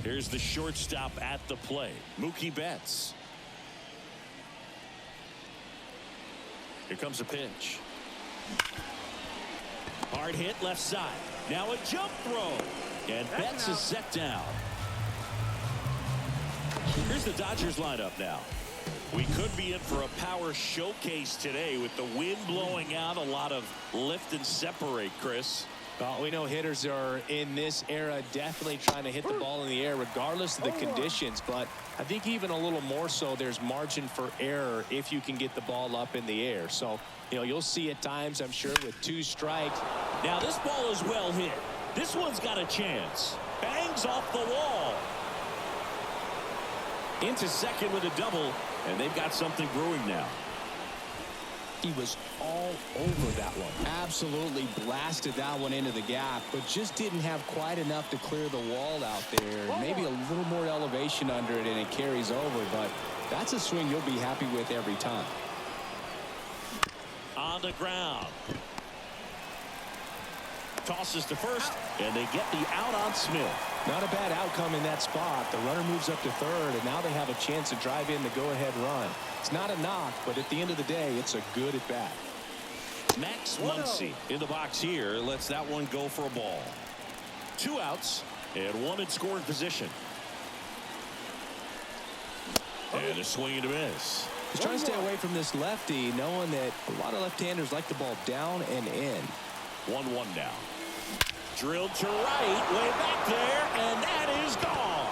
Here's the shortstop at the plate, Mookie Betts. Here comes a pitch. Hard hit left side. Now a jump throw. And Betts is set down. Here's the Dodgers lineup now. We could be in for a power showcase today with the wind blowing out, a lot of lift and separate, Chris. Well, we know hitters are in this era definitely trying to hit the ball in the air regardless of the conditions, but I think even a little more so there's margin for error if you can get the ball up in the air. So, you know, you'll see at times, I'm sure, with 2 strikes. Now this ball is well hit. This one's got a chance. Bangs off the wall. Into second with a double, and they've got something brewing now. He was all over that one. Absolutely blasted that one into the gap, but just didn't have quite enough to clear the wall out there. Maybe a little more elevation under it and it carries over, but that's a swing you'll be happy with every time. On the ground. Tosses to first, and they get the out on Smith. Not a bad outcome in that spot. The runner moves up to third, and now they have a chance to drive in the go-ahead run. It's not a knock, but at the end of the day, it's a good at-bat. Max Muncy in the box here lets that one go for a ball. 2 outs and 1 in scoring position. And a swing and a miss. He's trying to stay away from this lefty, knowing that a lot of left-handers like the ball down and in. 1-1 now. Drilled to right, way back there, and that is gone.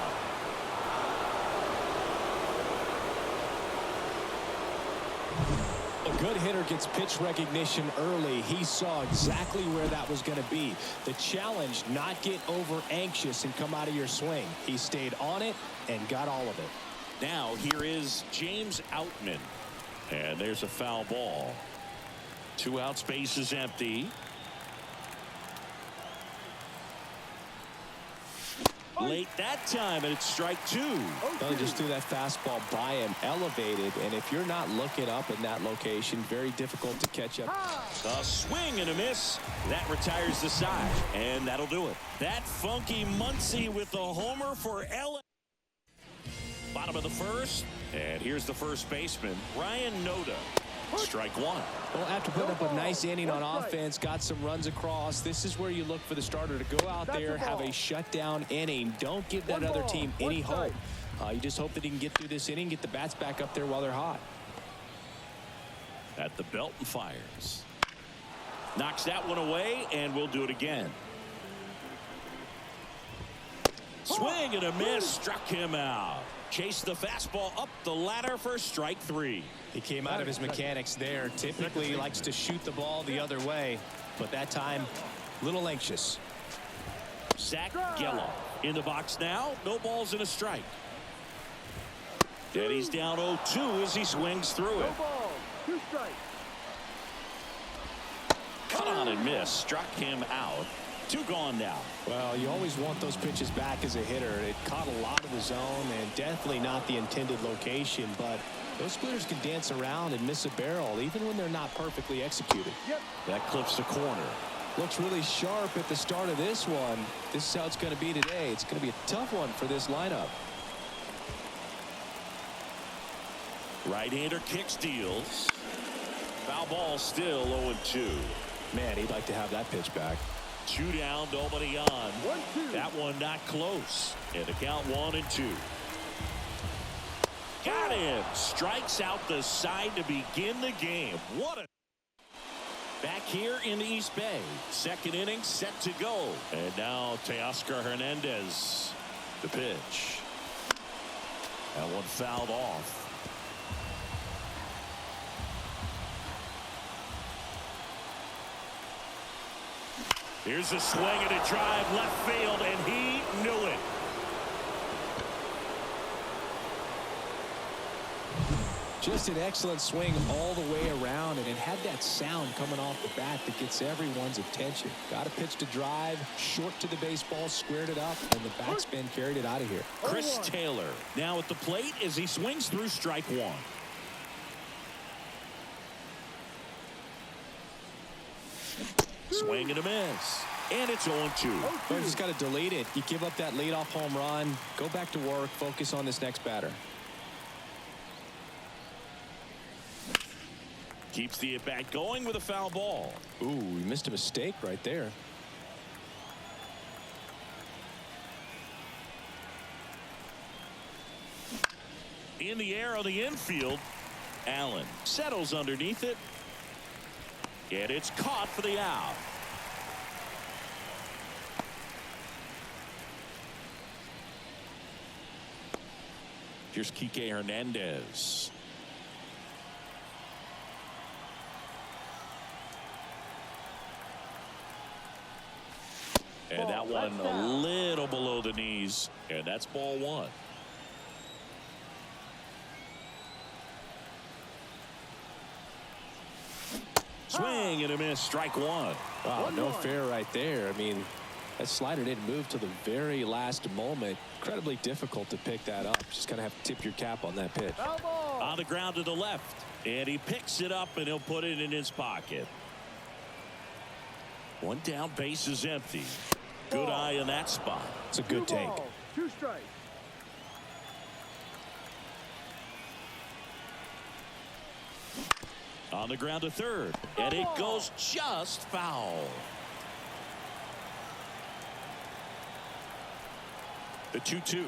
A good hitter gets pitch recognition early. He saw exactly where that was going to be. The challenge, not get over anxious and come out of your swing. He stayed on it and got all of it. Now here is James Outman. And there's a foul ball. 2 outs, base is empty. Late that time, and it's strike 2. Well, just threw that fastball by him, elevated, and if you're not looking up in that location, very difficult to catch up. A swing and a miss. That retires the side, and that'll do it. That funky Muncy with the homer for LA. Bottom of the first, and here's the first baseman, Ryan Noda. Strike 1. Well, after putting up a nice inning on offense, got some runs across, this is where you look for the starter to go out there, have a shutdown inning. Don't give that other team any hope. You just hope that he can get through this inning, get the bats back up there while they're hot. At the belt and fires. Knocks that one away, and we'll do it again. Swing and a miss, struck him out. Chased the fastball up the ladder for strike 3. He came out of his mechanics there. Typically he likes to shoot the ball the other way, but that time a little anxious. Zach Gallo in the box now. No balls and a strike. And he's down 0-2 as he swings through it. Cut on and miss, struck him out. 2 gone now. Well, you always want those pitches back as a hitter. It caught a lot of the zone and definitely not the intended location, but those splitters can dance around and miss a barrel even when they're not perfectly executed. That clips the corner. Looks really sharp at the start of this one. This is how it's going to be today. It's going to be a tough one for this lineup. Right-hander kick steals. Foul ball still 0-2. Man, he'd like to have that pitch back. 2 down, nobody on. That one not close. And the count 1-2. Got him. Strikes out the side to begin the game. What a... Back here in the East Bay. Second inning set to go. And now Teoscar Hernandez. The pitch. That one fouled off. Here's a swing and a drive left field, and he knew it. Just an excellent swing all the way around, and it had that sound coming off the bat that gets everyone's attention. Got a pitch to drive, short to the baseball, squared it up, and the backspin carried it out of here. Chris Taylor now at the plate as he swings through strike 1. Swing and a miss. And it's 0-2. Well, you just got to delete it. You give up that leadoff home run. Go back to work. Focus on this next batter. Keeps the at-bat going with a foul ball. Ooh, you missed a mistake right there. In the air on the infield. Allen settles underneath it. And it's caught for the out. Here's Kike Hernandez. And that one a little below the knees. And that's ball one. Swing and a miss. Strike one. Wow, no fair right there. I mean, that slider didn't move to the very last moment. Incredibly difficult to pick that up. Just kind of have to tip your cap on that pitch. On the ground to the left. And he picks it up and he'll put it in his pocket. One down, base is empty. Good eye in that spot. It's a good take. 2 strikes. On the ground to third. And it goes just foul. The 2-2.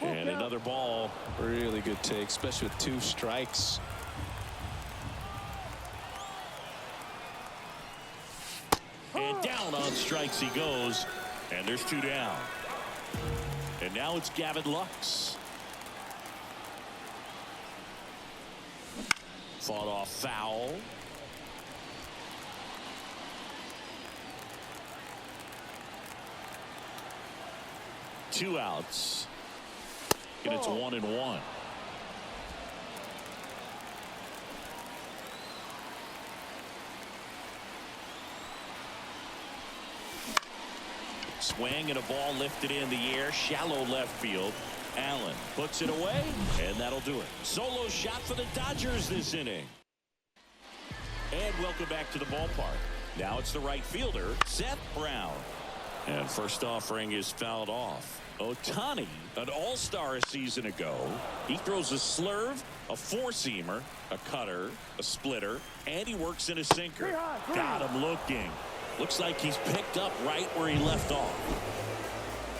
And another ball. Really good take, especially with 2 strikes. And down on strikes he goes. And there's 2 down. And now it's Gavin Lux. Fought off foul. Two outs. And it's 1-1. Swing and a ball lifted in the air. Shallow left field. Allen puts it away, and that'll do it. Solo shot for the Dodgers this inning. And welcome back to the ballpark. Now it's the right fielder, Seth Brown. And first offering is fouled off. Ohtani, an all-star a season ago. He throws a slurve, a four-seamer, a cutter, a splitter, and he works in a sinker. Got him looking. Looks like he's picked up right where he left off.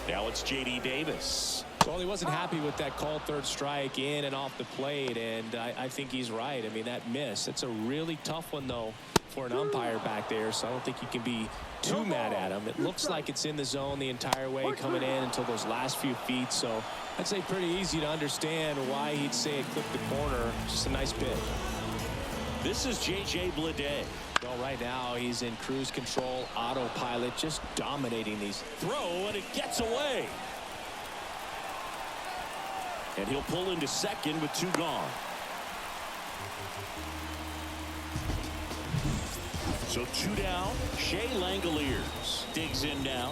Now it's J.D. Davis. Well, he wasn't happy with that called third strike in and off the plate, and I think he's right. I mean, that miss, it's a really tough one, though, for an umpire back there, so I don't think you can be too mad at him. It looks like it's in the zone the entire way coming in until those last few feet, so I'd say pretty easy to understand why he'd say it clipped the corner. Just a nice pitch. This is J.J. Bleday. Well, right now he's in cruise control, autopilot, just dominating these. Throw, and it gets away. And he'll pull into second with 2 gone. So 2 down. Shea Langoliers digs in now.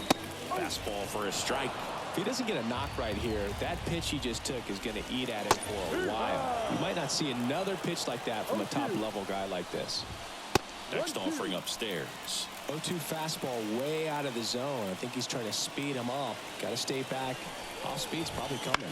Fastball for a strike. If he doesn't get a knock right here, that pitch he just took is going to eat at it for a while. You might not see another pitch like that from a top-level guy like this. Next offering upstairs. 0-2 fastball way out of the zone. I think he's trying to speed him up. Got to stay back. Off speed's probably coming.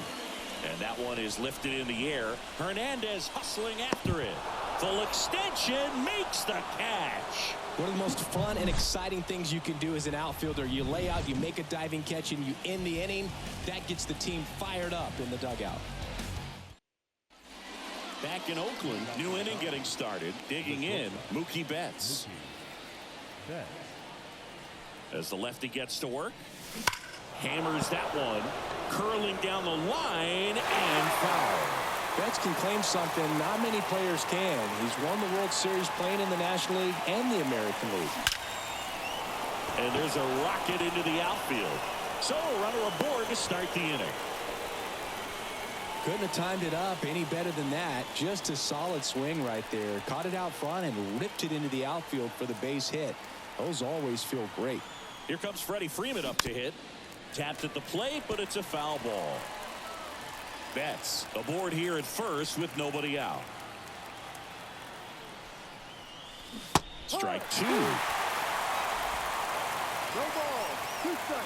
And that one is lifted in the air. Hernandez hustling after it. Full extension makes the catch. One of the most fun and exciting things you can do as an outfielder. You lay out, you make a diving catch, and you end the inning. That gets the team fired up in the dugout. Back in Oakland, new inning getting started. Digging in, Mookie Betts. As the lefty gets to work, hammers that one, curling down the line, and foul. Betts can claim something not many players can. He's won the World Series playing in the National League and the American League. And there's a rocket into the outfield. So a runner aboard to start the inning. Couldn't have timed it up any better than that. Just a solid swing right there. Caught it out front and ripped it into the outfield for the base hit. Those always feel great. Here comes Freddie Freeman up to hit. Tapped at the plate, but it's a foul ball. Betts aboard here at first with nobody out. Strike 2. No ball. 2 strikes.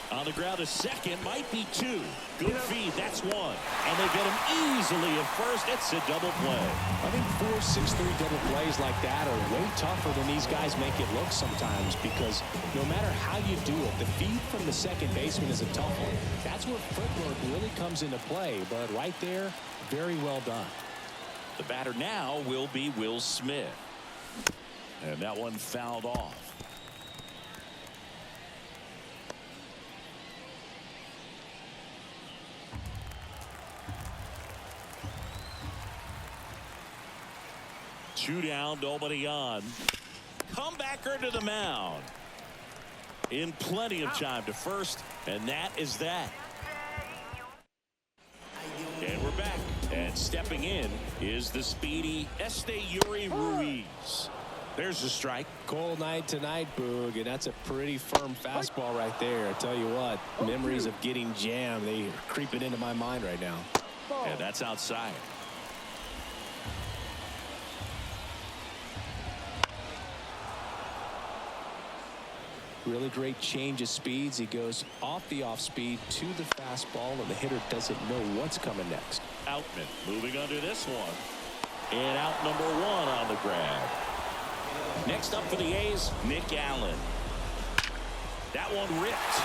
On the ground, a second, might be 2. Good feed, that's 1. And they get him easily at first. It's a double play. I think 4, 6, 3 double plays like that are way tougher than these guys make it look sometimes, because no matter how you do it, the feed from the second baseman is a tough one. That's where footwork really comes into play, but right there, very well done. The batter now will be Will Smith. And that one fouled off. Two down, nobody on. Comebacker to the mound. In plenty of time to first, and that is that. And we're back. And stepping in is the speedy Esteury Ruiz. There's the strike. Cold night tonight, Boog, and that's a pretty firm fastball right there. I tell you what, memories of getting jammed, they are creeping into my mind right now. And that's outside. Really great change of speeds. He goes off the off speed to the fastball, and the hitter doesn't know what's coming next. Outman moving under this one. And out number 1 on the grab. Next up for the A's, Nick Allen. That one ripped.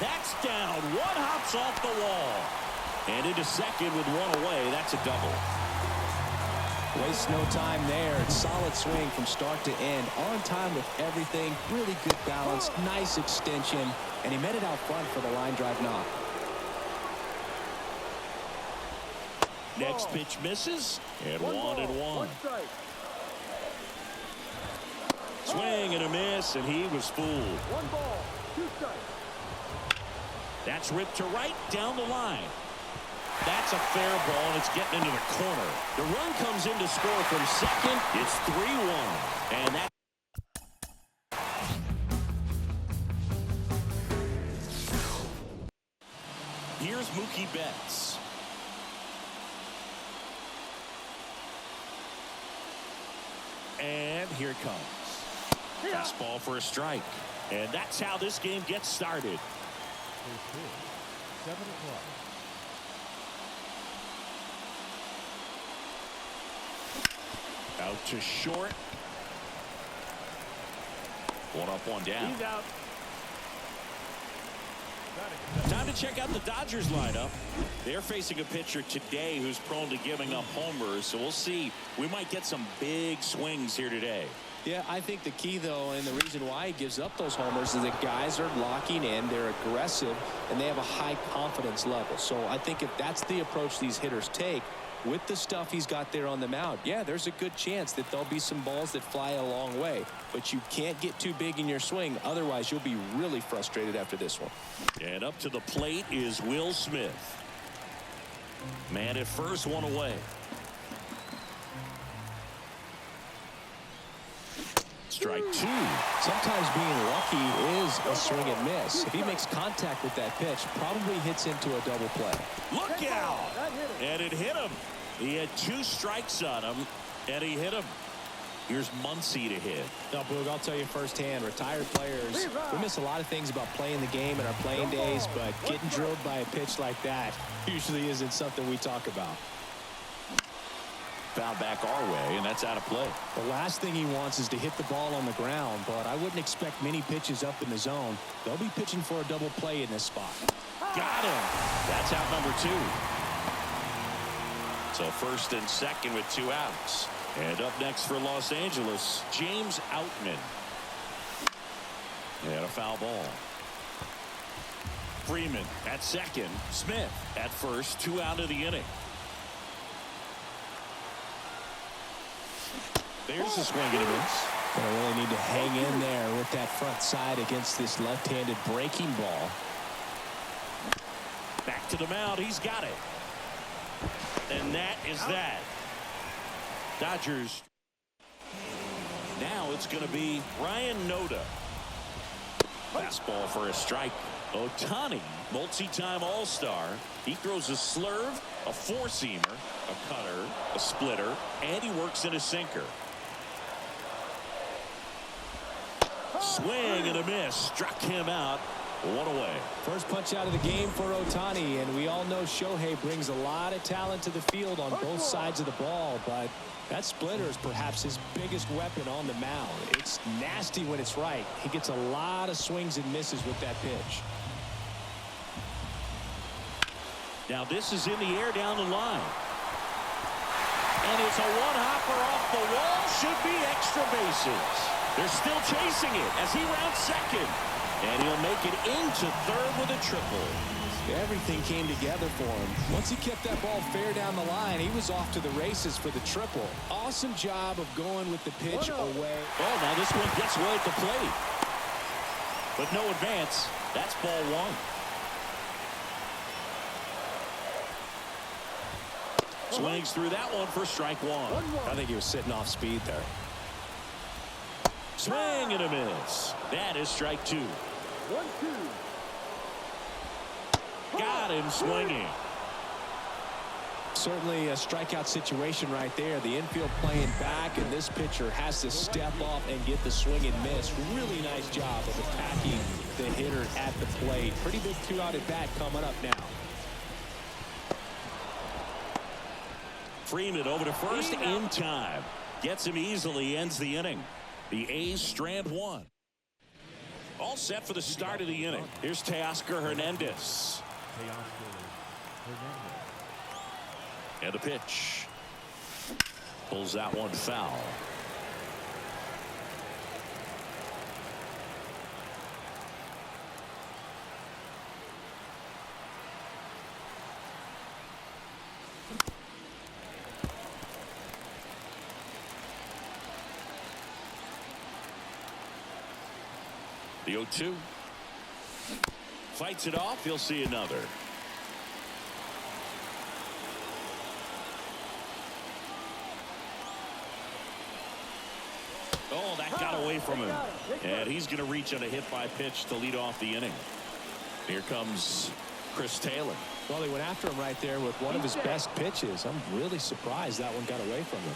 That's down. One hops off the wall. And into second with 1 away. That's a double. Waste no time there. Solid swing from start to end. On time with everything. Really good balance. Nice extension. And he met it out front for the line drive knock. Next pitch misses. And 1-1. Swing and a miss, and he was fooled. 1 ball. 2 strikes. That's ripped to right down the line. That's a fair ball, and it's getting into the corner. The run comes in to score from second. It's 3-1. And that. Here's Mookie Betts. And here it comes. Fastball for a strike. And that's how this game gets started. 7 o'clock. Out to short. 1 up, 1 down. He's out. Time to check out the Dodgers lineup. They're facing a pitcher today who's prone to giving up homers, so we'll see. We might get some big swings here today. Yeah, I think the key, though, and the reason why he gives up those homers is that guys are locking in, they're aggressive, and they have a high confidence level. So I think if that's the approach these hitters take, with the stuff he's got there on the mound, yeah, there's a good chance that there'll be some balls that fly a long way. But you can't get too big in your swing. Otherwise, you'll be really frustrated after this one. And up to the plate is Will Smith. Man at first, 1 away. Strike 2. Sometimes being lucky is a swing and miss. If he makes contact with that pitch, probably hits into a double play. Look out! And it hit him. He had 2 strikes on him, and he hit him. Here's Muncy to hit. Now, Boog, I'll tell you firsthand, retired players, we miss a lot of things about playing the game in our playing days, but getting drilled by a pitch like that usually isn't something we talk about. Foul back our way, and that's out of play. The last thing he wants is to hit the ball on the ground, but I wouldn't expect many pitches up in the zone. They'll be pitching for a double play in this spot. Got him. That's out number 2. So first and second with 2 outs. And up next for Los Angeles, James Outman. And a foul ball. Freeman at second. Smith at first. 2 out of the inning. There's a swing and a miss. Gonna really need to hang in there with that front side against this left-handed breaking ball. Back to the mound. He's got it. And that is that. Dodgers. Now it's going to be Ryan Noda. Fastball for a strike. Ohtani, multi-time All-Star. He throws a slurve, a four-seamer, a cutter, a splitter, and he works in a sinker. Swing and a miss. Struck him out. One away. First punch out of the game for Ohtani, and we all know Shohei brings a lot of talent to the field on both sides of the ball, but that splitter is perhaps his biggest weapon on the mound. It's nasty when it's right. He gets a lot of swings and misses with that pitch. Now this is in the air down the line. And it's a one-hopper off the wall. Should be extra bases. They're still chasing it as he rounds second. And he'll make it into third with a triple. Everything came together for him. Once he kept that ball fair down the line, he was off to the races for the triple. Awesome job of going with the pitch away. Oh, now this one gets away at the plate. But no advance. That's ball one. Swings through that one for strike one. I think he was sitting off speed there. Swing and a miss. That is strike two. 1-2. Got him swinging. Certainly a strikeout situation right there. The infield playing back, and this pitcher has to step off and get the swing and miss. Really nice job of attacking the hitter at the plate. Pretty big two-out at bat coming up now. Freeman over to first in time. Gets him easily, ends the inning. The A's strand one. All set for the start of the inning. Here's Teoscar Hernandez. And the pitch. Pulls that one foul. The 0-2. Fights it off. He'll see another. Oh, that got away from him. And he's going to reach on a hit by pitch to lead off the inning. Here comes Chris Taylor. Well, he went after him right there with one of his best pitches. I'm really surprised that one got away from him.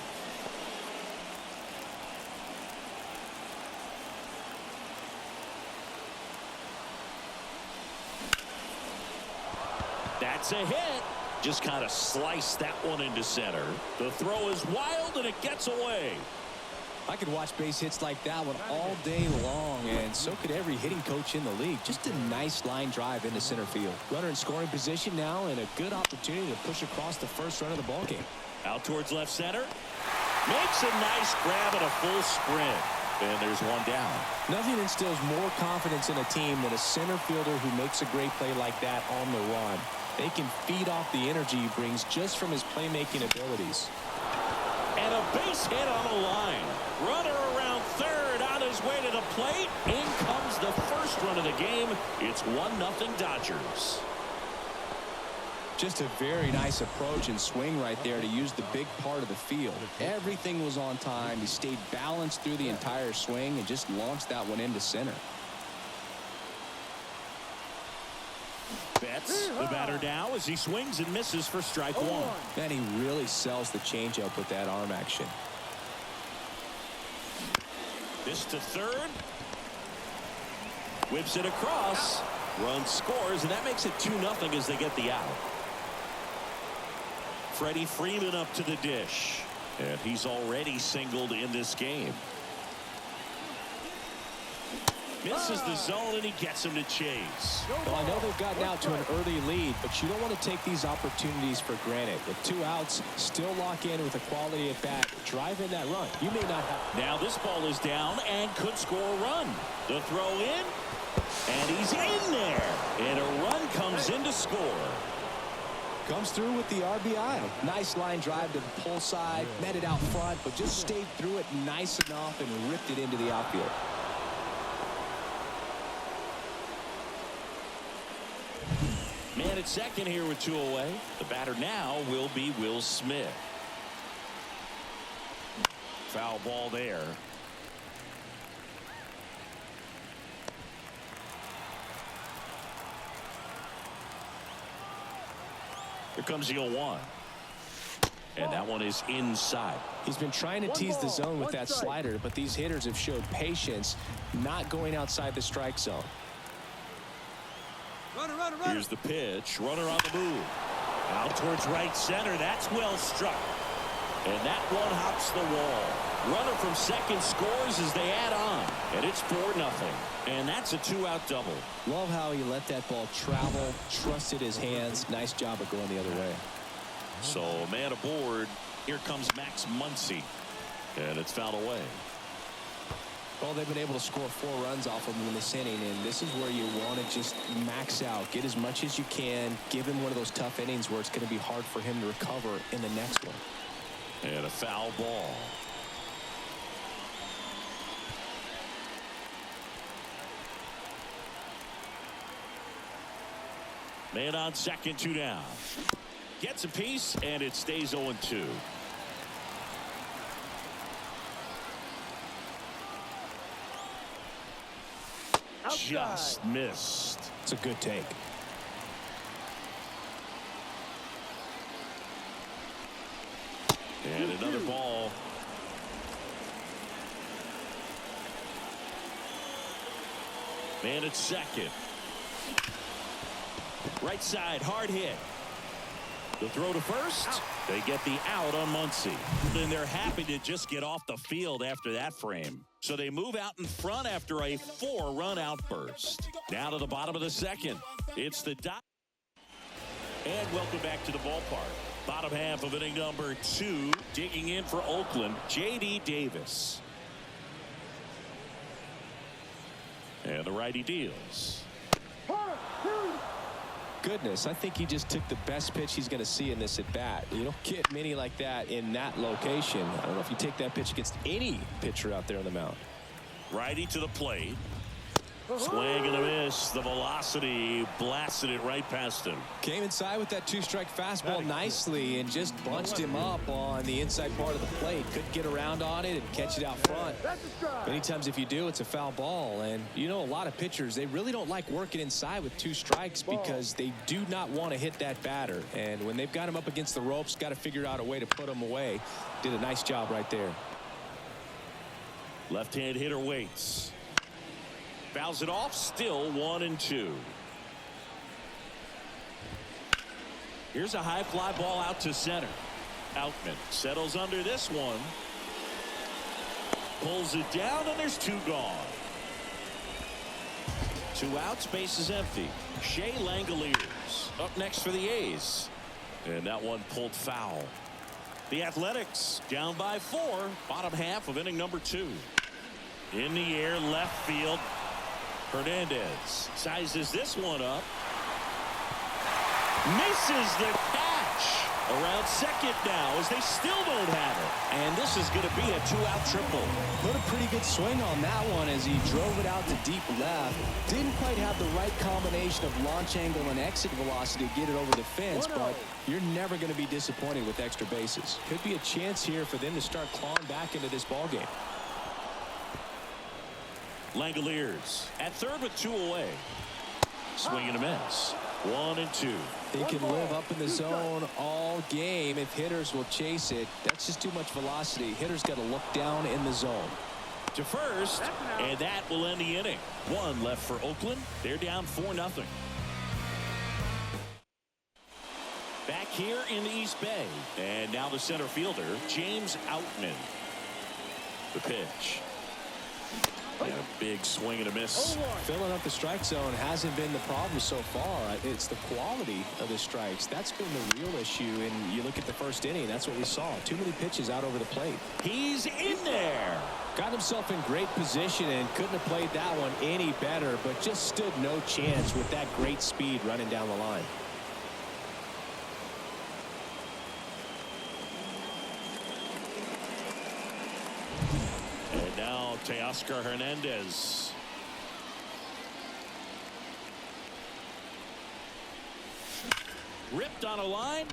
That's a hit. Just kind of sliced that one into center. The throw is wild and it gets away. I could watch base hits like that one all day long, and so could every hitting coach in the league. Just a nice line drive into center field. Runner in scoring position now, and a good opportunity to push across the first run of the ballgame. Out towards left center. Makes a nice grab and a full sprint. And there's one down. Nothing instills more confidence in a team than a center fielder who makes a great play like that on the run. They can feed off the energy he brings just from his playmaking abilities. And a base hit on the line. Runner around third on his way to the plate. In comes the first run of the game. It's 1-0 Dodgers. Just a very nice approach and swing right there to use the big part of the field. Everything was on time. He stayed balanced through the entire swing and just launched that one into center. Betts, the batter now, as he swings and misses for strike one. And he really sells the changeup with that arm action. This to third. Whips it across. Run scores, and that makes it 2-0 as they get the out. Freddie Freeman up to the dish. And he's already singled in this game. Misses the zone, and he gets him to chase. Well, I know they've gotten out to an early lead, but you don't want to take these opportunities for granted. With 2 outs, still lock in with a quality at bat. Drive in that run. You may not have. Now this ball is down and could score a run. The throw in, and he's in there. And a run comes in to score. Comes through with the RBI. Nice line drive to the pull side. Met it out front, but just stayed through it nice enough and ripped it into the outfield. Man at second here with 2 away. The batter now will be Will Smith. Foul ball there. Here comes the 0-1. And that one is inside. He's been trying to tease the zone with that slider, but these hitters have showed patience, not going outside the strike zone. Runner. Here's the pitch. Runner on the move. Out towards right center. That's well struck. And that one hops the wall. Runner from second scores as they add on. And it's 4-0. And that's a 2-out double. Love how he let that ball travel, trusted his hands. Nice job of going the other way. So man aboard. Here comes Max Muncy. And it's fouled away. Well, they've been able to score 4 runs off of him in this inning, and this is where you want to just max out, get as much as you can, give him one of those tough innings where it's going to be hard for him to recover in the next one. And a foul ball. Man on second, 2 down. Gets a piece, and it stays 0-2. Just missed. It's a good take. And another ball. Man at second. Right side, hard hit. The throw to first. They get the out on Muncy. And they're happy to just get off the field after that frame. So they move out in front after a 4-run outburst. Now to the bottom of the second. It's the dot. And welcome back to the ballpark. Bottom half of inning number 2. Digging in for Oakland, J.D. Davis. And the righty deals. Goodness, I think he just took the best pitch he's going to see in this at bat. You don't get many like that in that location. I don't know if you take that pitch against any pitcher out there on the mound. Righty to the plate. Swing and a miss. The velocity blasted it right past him. Came inside with that 2-strike fastball nicely and just bunched him up on the inside part of the plate. Couldn't get around on it and catch it out front. Many times if you do, it's a foul ball. And you know, a lot of pitchers, they really don't like working inside with 2 strikes because they do not want to hit that batter. And when they've got him up against the ropes, got to figure out a way to put him away. Did a nice job right there. Left-hand hitter waits. Fouls it off, still 1-2. Here's a high fly ball out to center. Outman settles under this one. Pulls it down, and there's 2 gone. 2 outs, base is empty. Shea Langoliers up next for the A's. And that one pulled foul. The Athletics down by 4. Bottom half of inning number 2. In the air, left field. Hernandez sizes this one up. Misses the catch. Around second now as they still don't have it. And this is going to be a 2-out triple. Put a pretty good swing on that one as he drove it out to deep left. Didn't quite have the right combination of launch angle and exit velocity to get it over the fence, but you're never going to be disappointed with extra bases. Could be a chance here for them to start clawing back into this ballgame. Langoliers at third with 2 away. Swing and a miss. 1-2. They can live up in the zone all game if hitters will chase it. That's just too much velocity. Hitters got to look down in the zone. To first, and that will end the inning. 1 left for Oakland. They're down 4-0. Back here in the East Bay. And now the center fielder, James Outman. The pitch. And a big swing and a miss. Filling up the strike zone hasn't been the problem so far. It's the quality of the strikes. That's been the real issue. And you look at the first inning, that's what we saw. Too many pitches out over the plate. He's in there. Got himself in great position and couldn't have played that one any better, but just stood no chance with that great speed running down the line. Teoscar Hernandez. Ripped on a line.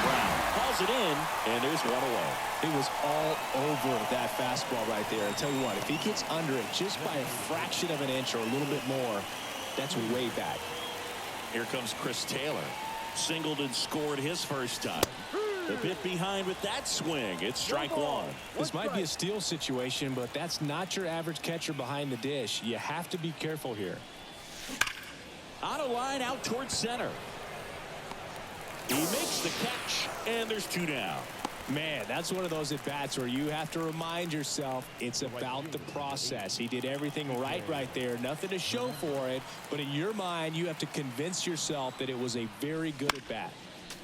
Brown calls it in, and there's 1 away. It was all over that fastball right there. I tell you what, if he gets under it just by a fraction of an inch or a little bit more, that's way back. Here comes Chris Taylor. singled and scored his first time. A bit behind with that swing. It's strike one. This might be a steal situation, but that's not your average catcher behind the dish. You have to be careful here. On a line out towards center. He makes the catch, and there's two down. Man, that's one of those at-bats where you have to remind yourself it's about the process. He did everything right there. Nothing to show for it, but in your mind, you have to convince yourself that it was a very good at-bat.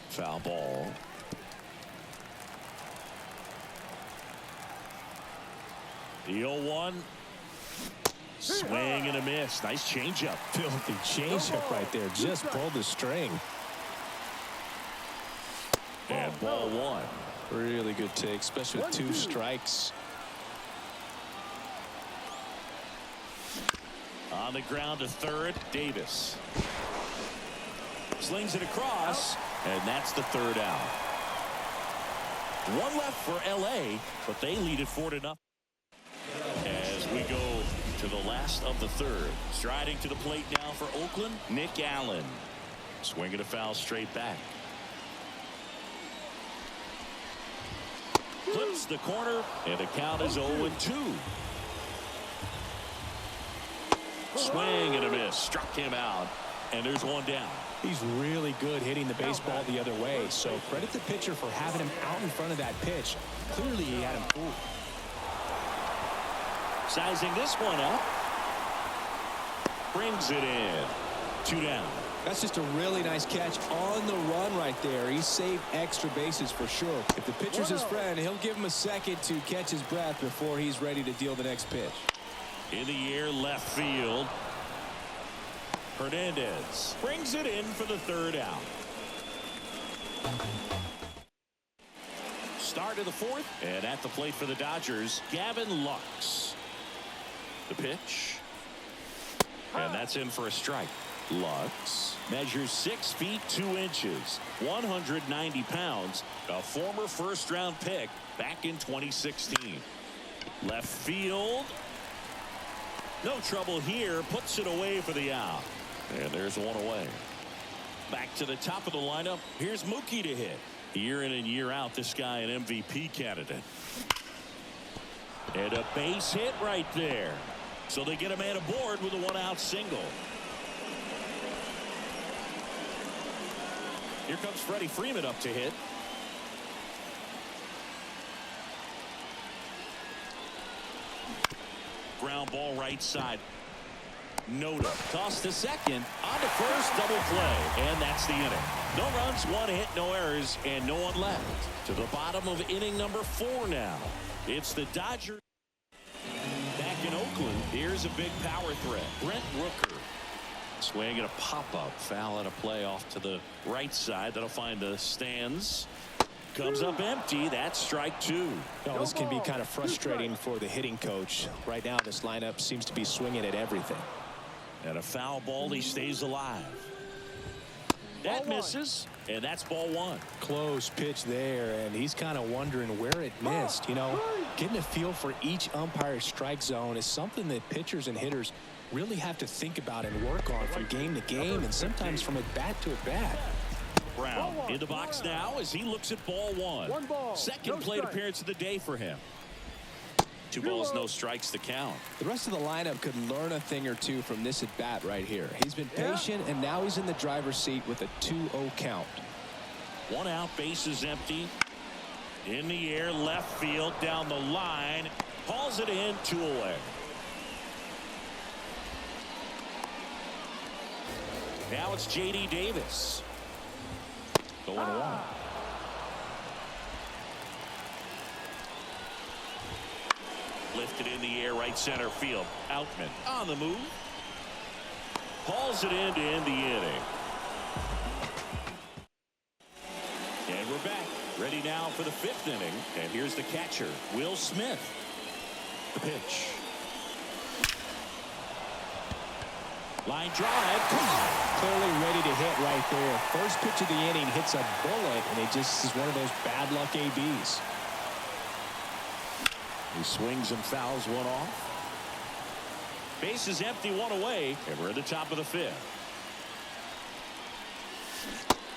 Foul ball. The 0-1. Swing and a miss. Nice changeup. Filthy changeup right there. Just pulled the string. And ball one. Really good take, especially with 2 strikes. On the ground to third, Davis. Slings it across, and that's the third out. One left for L.A., but they lead it 4-0. As we go to the last of the third. Striding to the plate now for Oakland, Nick Allen. Swinging a foul straight back. Flips the corner, and the count is 0-2. Swing and a miss. Struck him out, and there's one down. He's really good hitting the baseball the other way, so credit the pitcher for having him out in front of that pitch. Clearly, he had him fooled. Sizing this one up. Brings it in. 2 down. That's just a really nice catch on the run right there. He saved extra bases for sure. If the pitcher's his friend, he'll give him a second to catch his breath before he's ready to deal the next pitch. In the air, left field. Hernandez brings it in for the third out. Start of the fourth, and at the plate for the Dodgers, Gavin Lux. The pitch. And that's in for a strike. Lux measures 6 feet 2 inches, 190 pounds, a former first-round pick back in 2016. Left field. No trouble here. Puts it away for the out. And there's one away. Back to the top of the lineup. Here's Mookie to hit. Year in and year out, this guy an MVP candidate. And a base hit right there. So they get a man aboard with a 1-out single. Here comes Freddie Freeman up to hit. Ground ball right side. Noda toss to second, on to first, double play, and that's the inning. No runs, 1 hit, no errors, and no one left. To the bottom of inning number 4 now. It's the Dodgers. Back in Oakland, here's a big power threat. Brent Rooker. Swing and a pop-up. Foul at a play off to the right side. That'll find the stands. Comes up empty. That's strike 2. Oh, this can be kind of frustrating for the hitting coach. Right now, this lineup seems to be swinging at everything. And a foul ball. He stays alive. That misses, and that's ball 1. Close pitch there, and he's kind of wondering where it missed. You know, getting a feel for each umpire's strike zone is something that pitchers and hitters really have to think about and work on from game to game, and sometimes from at bat to at bat. Brown in the box now as he looks at ball 1. Second plate appearance of the day for him. 2 balls, no strikes to count. The rest of the lineup could learn a thing or two from this at bat right here. He's been patient, and now he's in the driver's seat with a 2-0 count. 1 out, bases empty. In the air, left field, down the line. Hauls it in, 2 away. Now it's J.D. Davis. The 1-1. Lifted in the air, right center field. Outman on the move. Hauls it in to end the inning. And we're back. Ready now for the 5th inning. And here's the catcher, Will Smith. The pitch. Line drive. Clearly ready to hit right there. First pitch of the inning hits a bullet, and it just is one of those bad luck ABs. He swings and fouls one off. Base is empty, 1 away, and we're at the top of the 5th.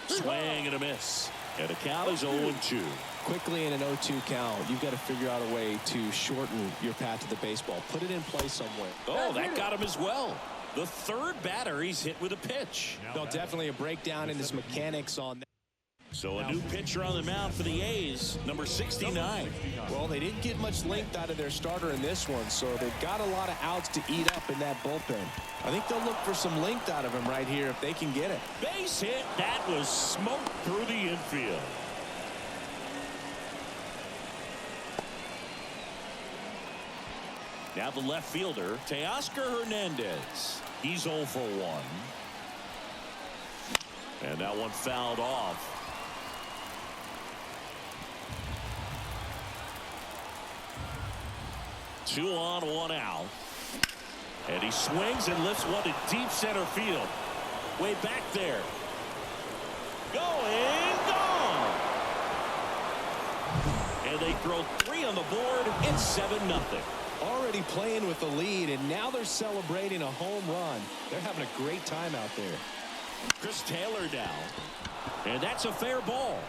Swing and a miss. And the count is 0-2. Quickly in an 0-2 count, you've got to figure out a way to shorten your path to the baseball. Put it in play somewhere. Oh, that got him as well. The third batter he's hit with a pitch. No, definitely a breakdown in his mechanics on that. So a new pitcher on the mound for the A's, number 69. Well, they didn't get much length out of their starter in this one, so they've got a lot of outs to eat up in that bullpen. I think they'll look for some length out of him right here if they can get it. Base hit. That was smoked through the infield. Now the left fielder, Teoscar Hernandez. He's 0 for 1. And that one fouled off. Two on, one out. And he swings and lifts one to deep center field. Way back there. Going, gone. And they throw 3 on the board. It's 7-0. Already playing with the lead, and now they're celebrating a home run. They're having a great time out there. Chris Taylor down. And that's a fair ball.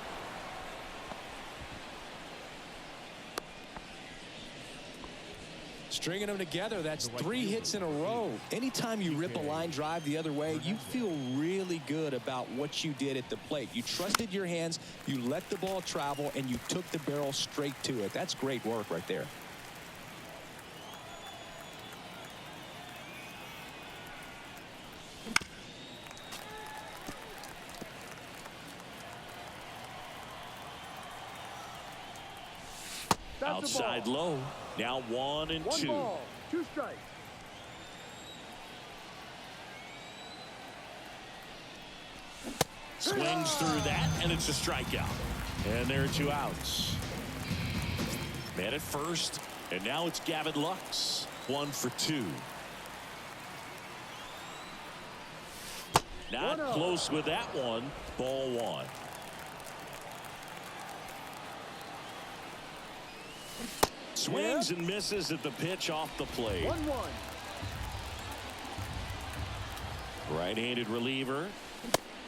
Stringing them together, that's 3 hits in a row. Anytime you rip a line drive the other way, you feel really good about what you did at the plate. You trusted your hands, you let the ball travel, and you took the barrel straight to it. That's great work right there. Outside low. Now 1-2. 1 ball, 2 strikes. Swings through that, and it's a strikeout. And there are 2 outs. Man at first, and now it's Gavin Lux. 1 for 2. Not close with that one. Ball 1. Swings and misses at the pitch off the plate. 1-1. Right-handed reliever.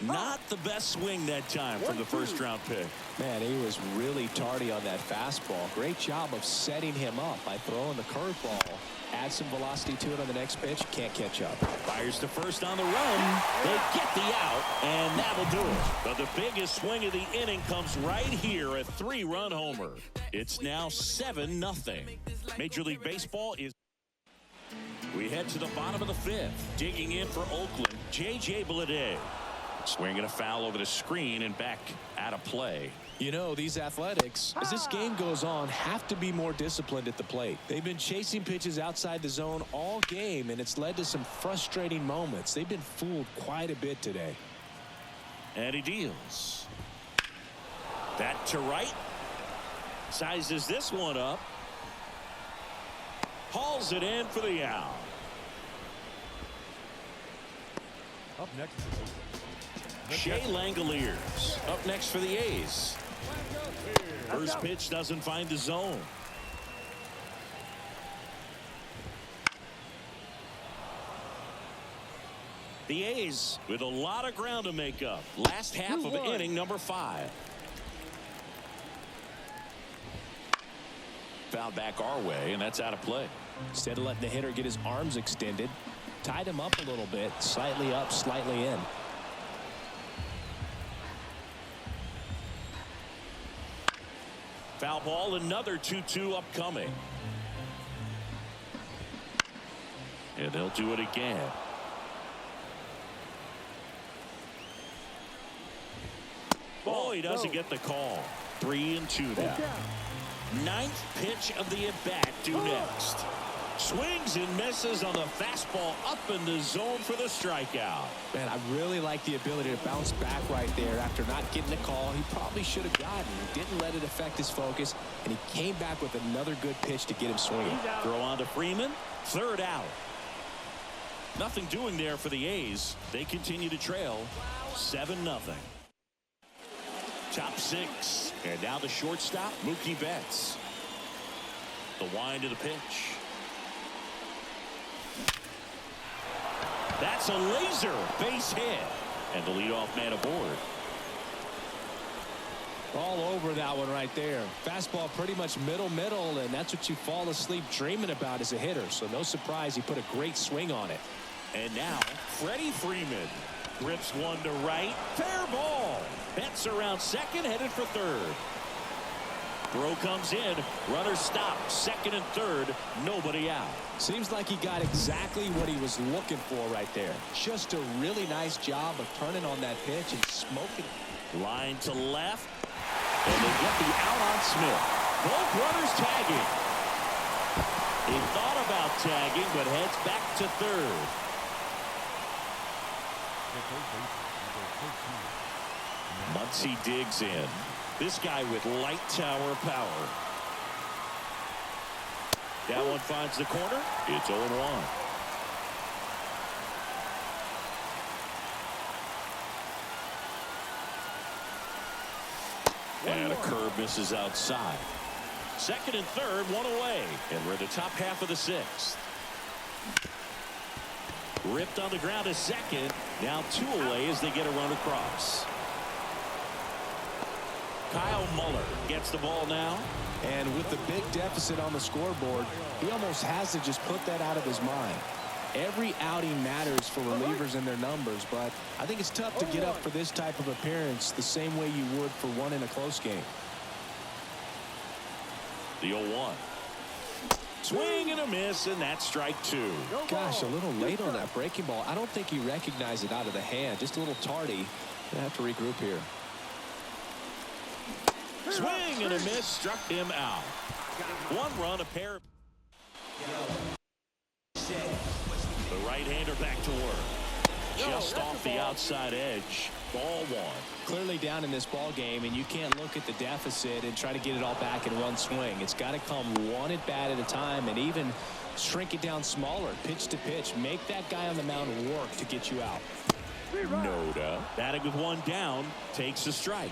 Not the best swing that time from the first-round pick. Man, he was really tardy on that fastball. Great job of setting him up by throwing the curveball. Add some velocity to it on the next pitch. Can't catch up. Fires to first on the run. They get the out, and that'll do it. But the biggest swing of the inning comes right here, a 3-run homer. It's now 7-0. Major League Baseball is. We head to the bottom of the 5th. Digging in for Oakland, J.J. Bleday. Swinging a foul over the screen and back out of play. You know, these Athletics, as this game goes on, have to be more disciplined at the plate. They've been chasing pitches outside the zone all game, and it's led to some frustrating moments. They've been fooled quite a bit today. And he deals. That to right. Sizes this one up. Hauls it in for the out. Up next. Shea Langoliers up next for the A's. First pitch doesn't find the zone. The A's with a lot of ground to make up. Last half of inning number 5. Foul back our way, and that's out of play. Instead of letting the hitter get his arms extended, tied him up a little bit, slightly up, slightly in. Foul ball, another 2-2 upcoming. And they'll do it again. Oh, he doesn't get the call. 3-2 now. 9th pitch of the at-bat due next. Swings and misses on the fastball up in the zone for the strikeout. Man, I really like the ability to bounce back right there after not getting a call he probably should have gotten. He didn't let it affect his focus, and he came back with another good pitch to get him swinging. Throw on to Freeman. 3rd out. Nothing doing there for the A's. They continue to trail 7-0. Top 6. And now the shortstop, Mookie Betts. The wind of the pitch. That's a laser base hit. And the leadoff man aboard. All over that one right there. Fastball pretty much middle, and that's what you fall asleep dreaming about as a hitter. So no surprise he put a great swing on it. And now Freddie Freeman rips one to right. Fair ball. Betts around second, headed for third. Throw comes in. Runner stopped. Second and third. Nobody out. Seems like he got exactly what he was looking for right there. Just a really nice job of turning on that pitch and smoking. Line to left. And they get the out on Smith. Both runners tagging. He thought about tagging, but heads back to third. Muncy digs in. This guy with light tower power. That one finds the corner. It's 0-1. And a curve misses outside. Second and third, one away. And we're in the top half of the sixth. Ripped on the ground is second. Now two away as they get a run across. Kyle Muller gets the ball now. And with the big deficit on the scoreboard, he almost has to just put that out of his mind. Every outing matters for relievers and their numbers, but I think it's tough to get up for this type of appearance the same way you would for one in a close game. The 0-1. Swing and a miss, and that's strike two. Gosh, a little late on that breaking ball. I don't think he recognized it out of the hand. Just a little tardy. Gonna have to regroup here. Swing and a miss, struck him out. One run, a pair. The right-hander back to work. Just off the outside edge. Ball one. Clearly down in this ball game, and you can't look at the deficit and try to get it all back in one swing. It's got to come one at bat at a time, and even shrink it down smaller, pitch to pitch. Make that guy on the mound work to get you out. Noda, batting with one down, takes a strike.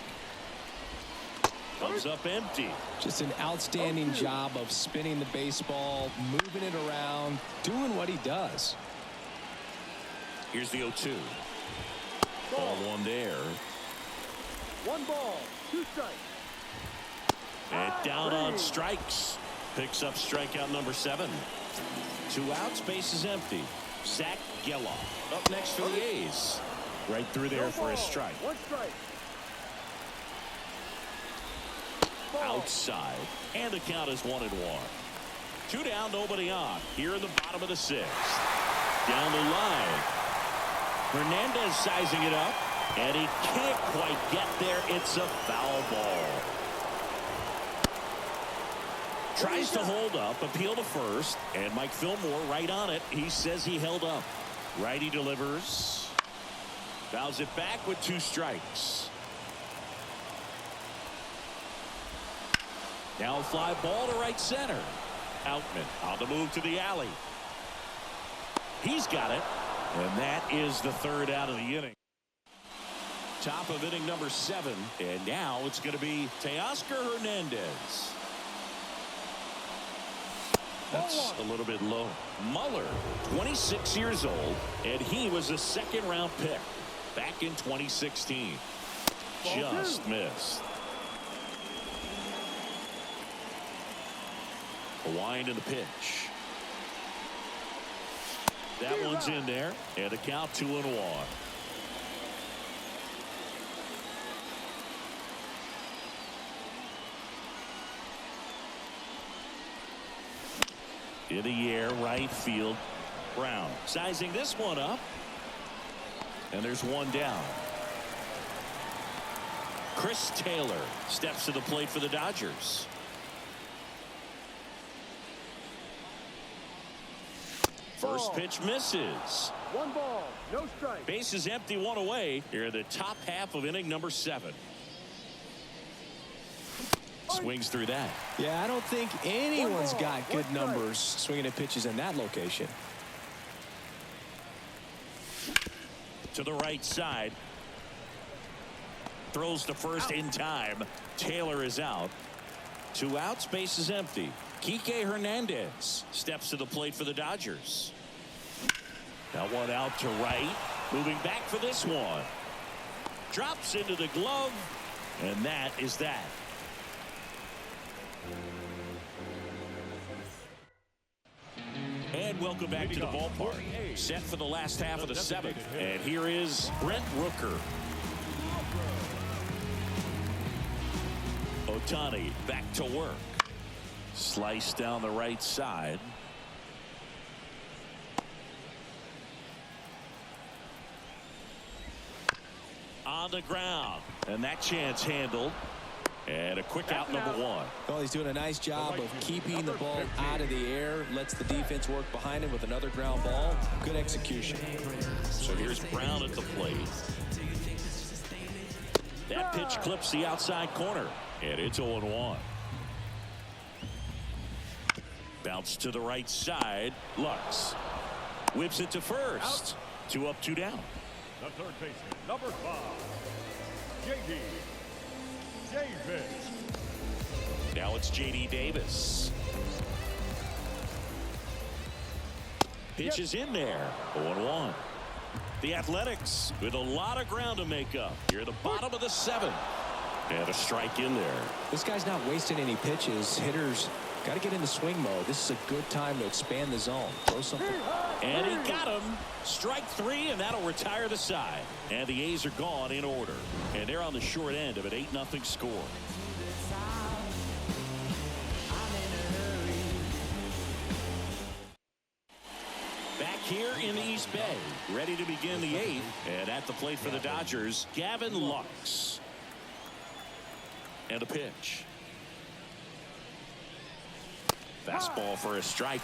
Comes up empty. Just an outstanding job of spinning the baseball, moving it around, doing what he does. Here's the 0-2. Ball one there. One ball, two strikes. And down on strikes. Picks up strikeout number 7. 2 outs, base is empty. Zach Geloff up next for the A's. Right through there for a strike. One strike. Outside. And the count is 1-1. 2 down, nobody on. Here in the bottom of the 6th. Down the line. Hernandez sizing it up. And he can't quite get there. It's a foul ball. Tries to hold up, appeal to first. And Mike Fillmore right on it. He says he held up. Righty delivers. Fouls it back with 2 strikes. Now a fly ball to right center. Outman on the move to the alley. He's got it. And that is the 3rd out of the inning. Top of inning number 7. And now it's going to be Teoscar Hernandez. That's a little bit low. Muller, 26 years old, and he was a 2nd-round pick back in 2016. Just missed. A wind in the pitch. That one's in there, and the count 2-1. In the air, right field. Brown sizing this one up. And there's one down. Chris Taylor steps to the plate for the Dodgers. First pitch misses. One ball, no strike. Base is empty, 1 away. Here in the top half of inning number 7. Swings through that. Yeah, I don't think anyone's got good numbers swinging at pitches in that location. To the right side. Throws to first in time. Taylor is out. 2 outs, base is empty. Kike Hernandez steps to the plate for the Dodgers. That one out to right. Moving back for this one. Drops into the glove. And that is that. And welcome back to the ballpark. Set for the last half of the seventh. And here is Brent Rooker. Ohtani back to work. Slice down the right side. On the ground. And that chance handled. And a quick out, number one. Well, he's doing a nice job of keeping the ball out of the air. Lets the defense work behind him with another ground ball. Good execution. So here's Brown at the plate. That pitch clips the outside corner. And it's 0-1. Bounce to the right side. Lux whips it to first. 2 up, 2 down. The third baseman, number 5, J.D. Davis. Now it's J.D. Davis. Pitch is in there. 0-1. The Athletics with a lot of ground to make up. Here at the bottom of the 7th. And a strike in there. This guy's not wasting any pitches. Hitters got to get into swing mode. This is a good time to expand the zone. Throw something. And he got him. Strike 3, and that'll retire the side. And the A's are gone in order. And they're on the short end of an 8-0 score. Back here in the East Bay, ready to begin the 8th. And at the plate for the Dodgers, Gavin Lux. And a pitch. Fastball for a strike.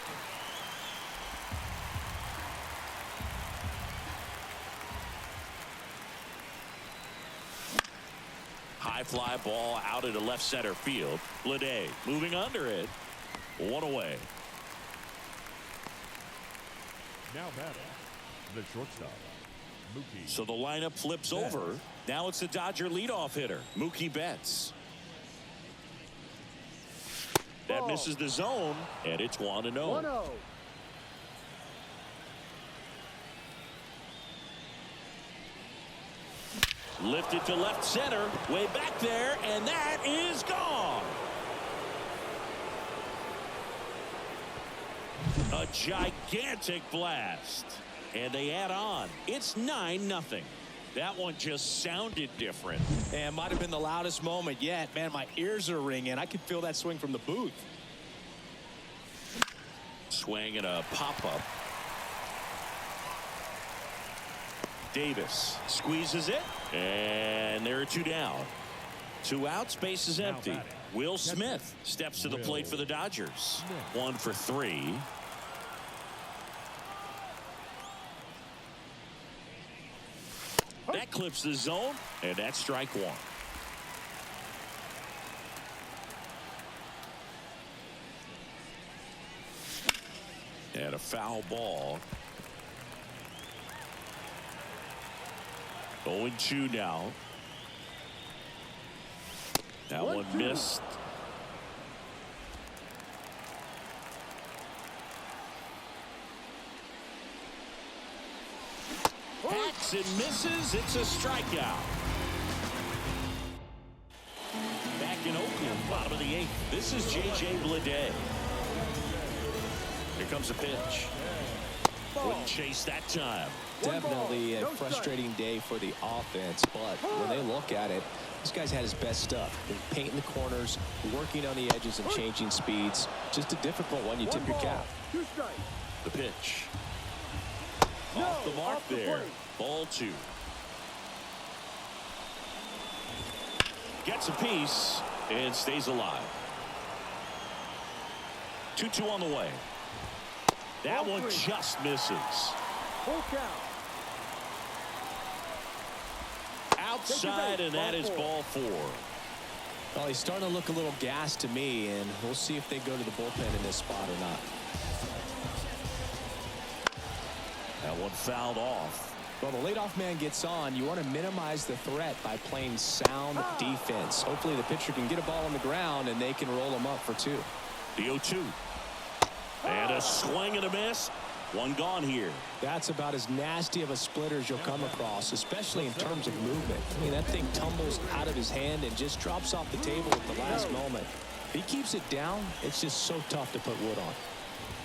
High fly ball out into left center field. Bleday moving under it. 1 away. Now batting, the shortstop, Mookie. So the lineup flips over. Now it's the Dodger leadoff hitter, Mookie Betts. That misses the zone, and it's 1-0. 1-0. Lifted to left center, way back there, and that is gone. A gigantic blast, and they add on. It's 9-0. That one just sounded different. And might have been the loudest moment yet. Man, my ears are ringing. I could feel that swing from the booth. Swing and a pop-up. Davis squeezes it, and there are 2 down. 2 outs, base is empty. Will Smith steps to the plate for the Dodgers. 1 for 3. That clips the zone, and that's strike 1. And a foul ball. 0-2 now. That one missed. Hacks and misses. It's a strikeout. Back in Oakland, bottom of the 8th. This is J.J. Bleday. Here comes a pitch. Wouldn't chase that time. Definitely a frustrating day for the offense, but when they look at it, this guy's had his best stuff. Painting the corners, working on the edges and changing speeds. Just a difficult one. You tip your cap. 2 strikes. The pitch. Off the mark there. Ball 2. Gets a piece and stays alive. 2-2 on the way. That one just misses. Full count. Outside, and that is ball 4. Well, he's starting to look a little gassed to me, and we'll see if they go to the bullpen in this spot or not. That one fouled off. Well, the leadoff man gets on. You want to minimize the threat by playing sound defense. Hopefully the pitcher can get a ball on the ground, and they can roll him up for 2. The 0-2. And a swing and a miss. One gone here. That's about as nasty of a splitter as you'll come across, especially in terms of movement. I mean, that thing tumbles out of his hand and just drops off the table at the last moment. If he keeps it down, it's just so tough to put wood on.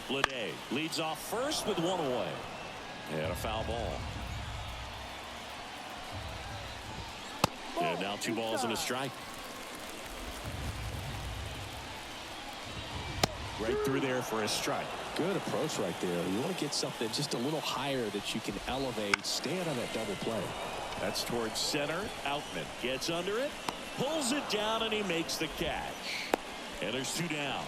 Bleday leads off first with one away. And a foul ball. And now 2 balls and a strike. Right through there for a strike. Good approach right there. You want to get something just a little higher that you can elevate. Stay out on that double play. That's towards center. Outman gets under it, pulls it down, and he makes the catch. And there's 2 down.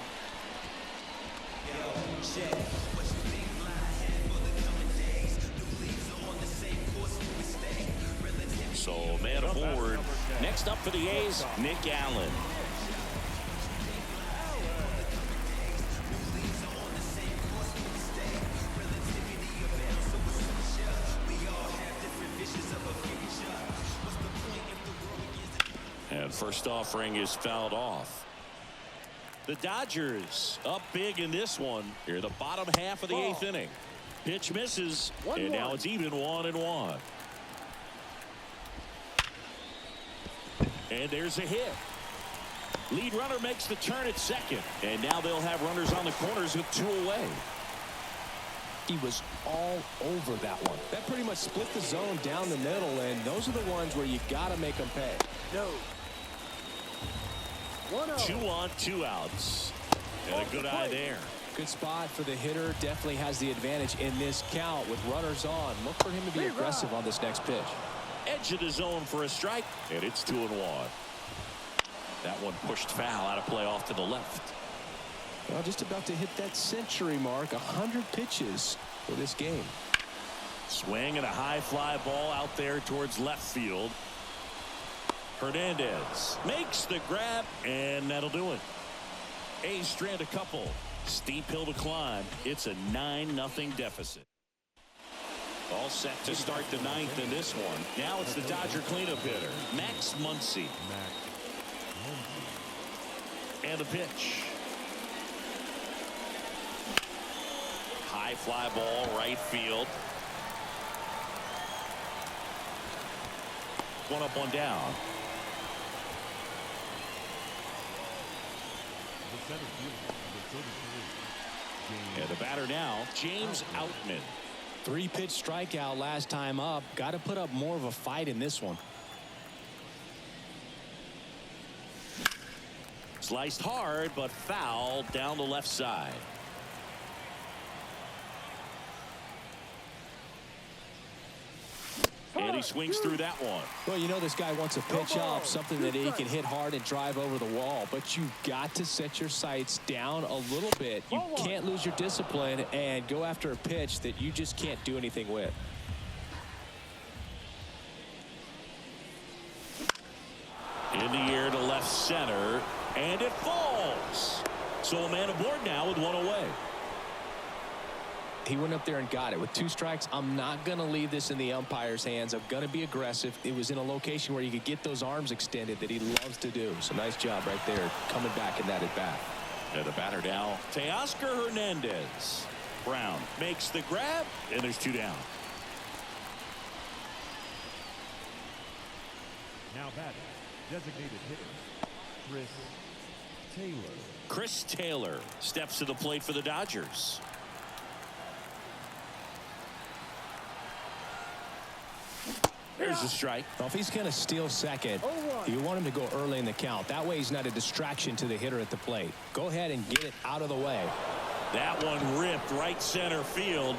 So man aboard. Next up for the A's, Nick Allen. And first offering is fouled off. The Dodgers up big in this one. Here, the bottom half of the 8th inning. Pitch misses, and now it's even 1-1. And there's a hit. Lead runner makes the turn at second, and now they'll have runners on the corners with 2 away. He was all over that one. That pretty much split the zone down the middle, and those are the ones where you got to make them pay. No. 2 on, 2 outs. And a good eye there. Good spot for the hitter. Definitely has the advantage in this count with runners on. Look for him to be aggressive on this next pitch. Edge of the zone for a strike, and it's 2-1. That one pushed foul out of play off to the left. Well, just about to hit that century mark. 100 pitches for this game. Swing and a high fly ball out there towards left field. Hernandez makes the grab, and that'll do it. A's strand a couple. Steep hill to climb. It's a 9-0 deficit. All set to start the 9th in this one. Now it's the Dodger cleanup hitter, Max Muncy. And the pitch. High fly ball, right field. One up, one down. And the batter now, James Outman. 3-pitch strikeout last time up. Got to put up more of a fight in this one. Sliced hard, but foul down the left side. And he swings through that one. Well, you know this guy wants a pitch up, something that he can hit hard and drive over the wall. But you've got to set your sights down a little bit. You can't lose your discipline and go after a pitch that you just can't do anything with. In the air to left center, and it falls. So a man aboard now with 1 away. He went up there and got it. With 2 strikes, I'm not going to leave this in the umpire's hands. I'm going to be aggressive. It was in a location where you could get those arms extended that he loves to do. So nice job right there, coming back in that at bat. And the batter now, Teoscar Hernandez. Brown makes the grab, and there's 2 down. Now batting, designated hitter, Chris Taylor steps to the plate for the Dodgers. There's the strike. Well, if he's going to steal second, you want him to go early in the count. That way he's not a distraction to the hitter at the plate. Go ahead and get it out of the way. That one ripped right center field.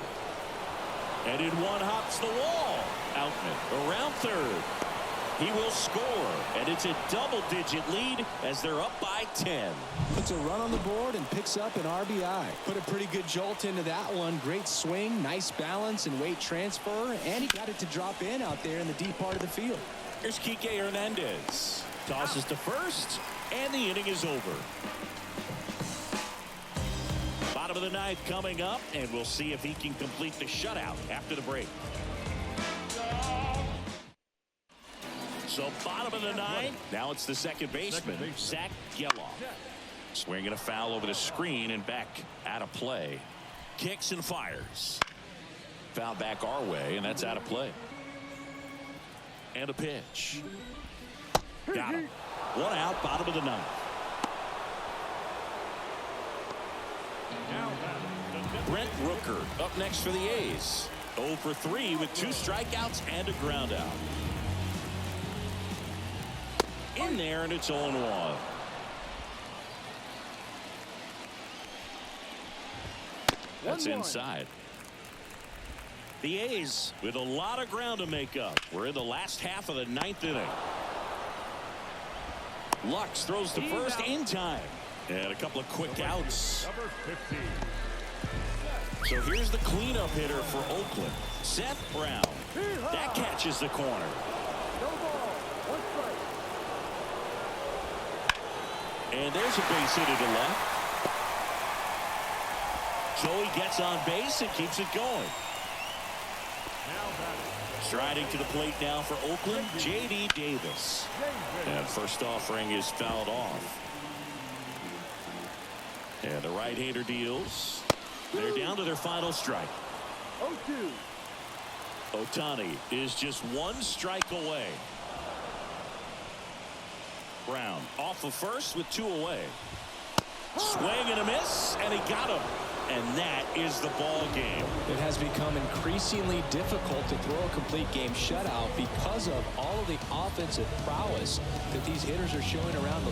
And in one hops the wall. Outman around third. He will score, and it's a double-digit lead as they're up by 10. Puts a run on the board and picks up an RBI. Put a pretty good jolt into that one. Great swing, nice balance and weight transfer, and he got it to drop in out there in the deep part of the field. Here's Kike Hernandez. Tosses to first, and the inning is over. Bottom of the 9th coming up, and we'll see if he can complete the shutout after the break. So bottom of the 9th. Now it's the second baseman, Zach Geloff. Swinging a foul over the screen and back out of play. kicks and fires. Foul back our way, and that's out of play. And a pitch. Got him. One out, bottom of the ninth. Brent Rooker up next for the A's. 0 for 3 with 2 strikeouts and a ground out. In there, and it's 0-1. That's inside. The A's with a lot of ground to make up. We're in the last half of the 9th inning. Lux throws the first in time. And a couple of quick outs. Number 15. So here's the cleanup hitter for Oakland, Seth Brown. That catches the corner. No ball. 1 strike. And there's a base hit to left. So he gets on base and keeps it going. Now batting. Striding to the plate now for Oakland, J.D. Davis. And first offering is fouled off. And the right-hander deals. They're down to their final strike. 0-2. Ohtani is just 1 strike away. Brown off of first with 2 away. Swing and a miss, and he got him. And that is the ball game. It has become increasingly difficult to throw a complete game shutout because of all of the offensive prowess that these hitters are showing around the